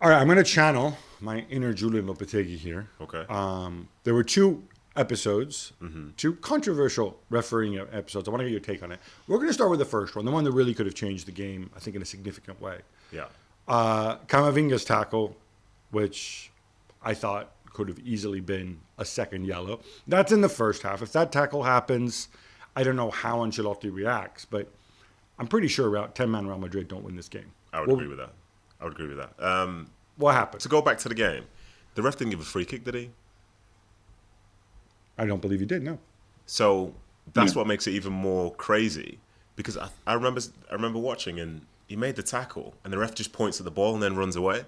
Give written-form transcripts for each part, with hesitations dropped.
All right, I'm going to channel my inner Julian Lopetegui here. Okay. There were two episodes, two controversial refereeing episodes. I want to get your take on it. We're going to start with the first one, the one that really could have changed the game, I think, in a significant way. Yeah. Camavinga's tackle, which I thought could have easily been a second yellow. That's in the first half. If that tackle happens, I don't know how Ancelotti reacts, but I'm pretty sure 10-man Real Madrid don't win this game. I would agree with that. What happened? To go back to the game, the ref didn't give a free kick, did he? I don't believe he did, no. So that's what makes it even more crazy. Because I remember watching, and he made the tackle, and the ref just points at the ball and then runs away.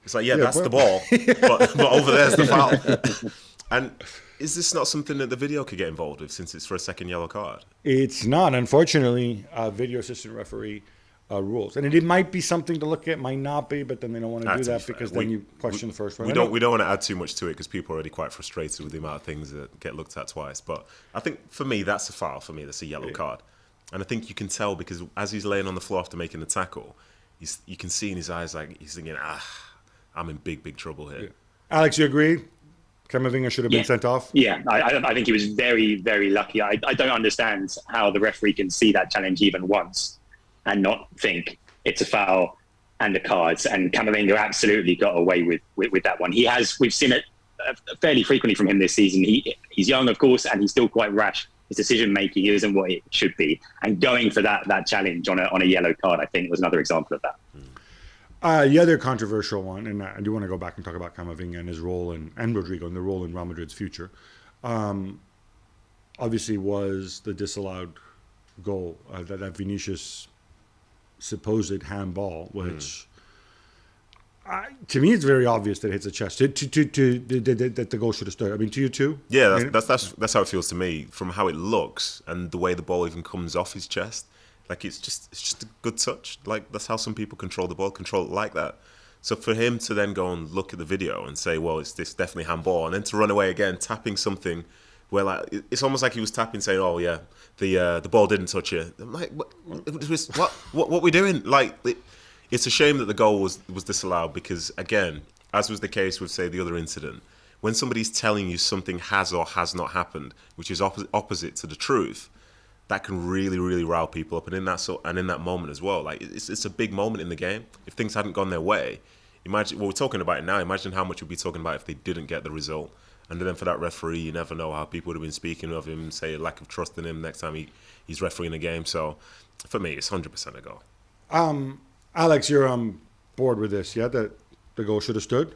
It's like, that's the ball, but over there's the foul. And is this not something that the video could get involved with, since it's for a second yellow card? It's not, unfortunately. Video assistant referee rules, and it might be something to look at, might not be, but then they don't want to do that because then you question the first one. We don't want to add too much to it because people are already quite frustrated with the amount of things that get looked at twice. But I think for me, that's a foul. For me, that's a yellow card, and I think you can tell because as he's laying on the floor after making the tackle, you can see in his eyes like he's thinking, I'm in big trouble here. Yeah. Alex, you agree? Camavinga should have been sent off? Yeah, I think he was very, very lucky. I don't understand how the referee can see that challenge even once and not think it's a foul and a card. And Camavinga absolutely got away with that one. We've seen it fairly frequently from him this season. He's young, of course, and he's still quite rash. His decision making isn't what it should be. And going for that challenge on a yellow card, I think, was another example of that. The other controversial one, and I do want to go back and talk about Camavinga and his role and Rodrigo and the role in Real Madrid's future, obviously was the disallowed goal, that Vinícius supposed handball, which to me it's very obvious that it hits a chest. That the goal should have stood. I mean, to you too? Yeah, that's how it feels to me from how it looks and the way the ball even comes off his chest. Like it's just a good touch. Like that's how some people control the ball, control it like that. So for him to then go and look at the video and say, well, it's definitely handball, and then to run away again, tapping something where like it's almost like he was tapping, saying, oh yeah, the ball didn't touch you. I'm like, what we doing? Like it's a shame that the goal was disallowed because again, as was the case with say the other incident, when somebody's telling you something has or has not happened, which is opposite to the truth, that can really, really rile people up, and in that moment as well, like it's a big moment in the game. If things hadn't gone their way, imagine. Well, we're talking about it now. Imagine how much we'd be talking about if they didn't get the result. And then for that referee, you never know how people would have been speaking of him, say a lack of trust in him next time he's refereeing a game. So, for me, it's 100% a goal. Alex, you're on board with this, yeah? That the goal should have stood.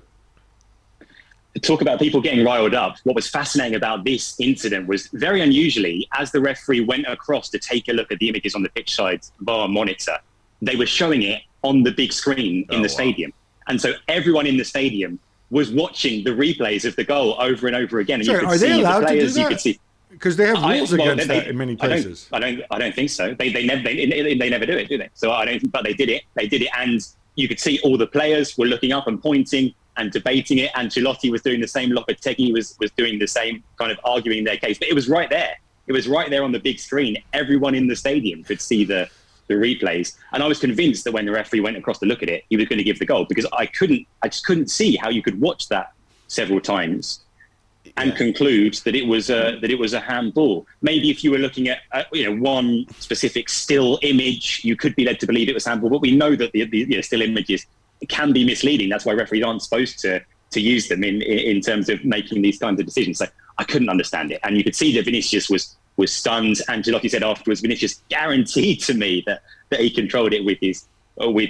Talk about people getting riled up. What was fascinating about this incident was very unusually, as the referee went across to take a look at the images on the pitch side bar monitor, they were showing it on the big screen in the stadium. And so everyone in the stadium was watching the replays of the goal over and over again. And Sorry, you could are they see allowed the players, to do that? you could see. Because they have rules against that in many places. I don't think so. They never do it, do they? So I don't. But they did it. They did it, and you could see all the players were looking up and pointing and debating it. Ancelotti was doing the same. Lopetegui was doing the same, kind of arguing their case. But it was right there. It was right there on the big screen. Everyone in the stadium could see the replays, and I was convinced that when the referee went across to look at it, he was going to give the goal because I just couldn't see how you could watch that several times and conclude that it was a handball. Maybe if you were looking at one specific still image, you could be led to believe it was handball. But we know that the still images can be misleading. That's why referees aren't supposed to use them in terms of making these kinds of decisions. So I couldn't understand it, and you could see that Vinícius was stunned. Ancelotti said afterwards, Vinícius guaranteed to me that he controlled it with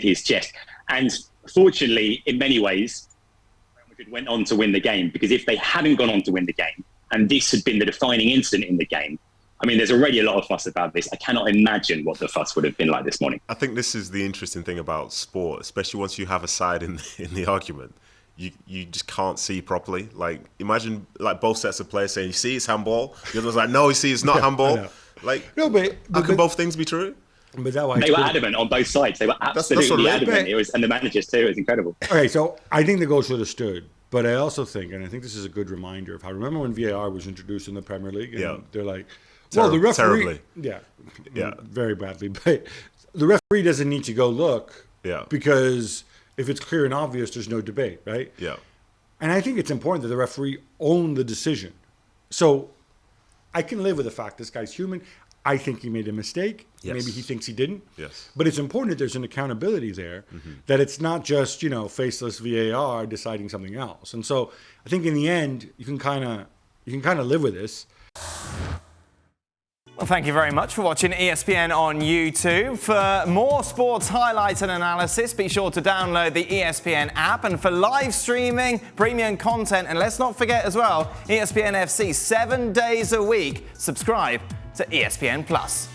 his chest. And fortunately, in many ways, Real Madrid went on to win the game, because if they hadn't gone on to win the game, and this had been the defining incident in the game, I mean, there's already a lot of fuss about this. I cannot imagine what the fuss would have been like this morning. I think this is the interesting thing about sport, especially once you have a side in the argument. You just can't see properly. Like, imagine like both sets of players saying, "You see, it's handball." The other was like, "No, you see, it's not handball." Like, no, but how can both things be true? But that they were adamant on both sides. They were absolutely adamant. It was, and the managers too. It was incredible. Okay, so I think the goal should have stood, but I also think, and I think this is a good reminder of how. Remember when VAR was introduced in the Premier League? And they're like, well, the referee, terribly, very badly, but the referee doesn't need to go look, because If it's clear and obvious, there's no debate, right? Yeah. And I think it's important that the referee own the decision. So I can live with the fact this guy's human. I think he made a mistake. Yes. Maybe he thinks he didn't. Yes. But it's important that there's an accountability there, that it's not just, faceless VAR deciding something else. And so I think in the end, you can kind of live with this. Well, thank you very much for watching ESPN on YouTube. For more sports highlights and analysis, be sure to download the ESPN app. And for live streaming, premium content, and let's not forget as well, ESPN FC 7 days a week. Subscribe to ESPN Plus.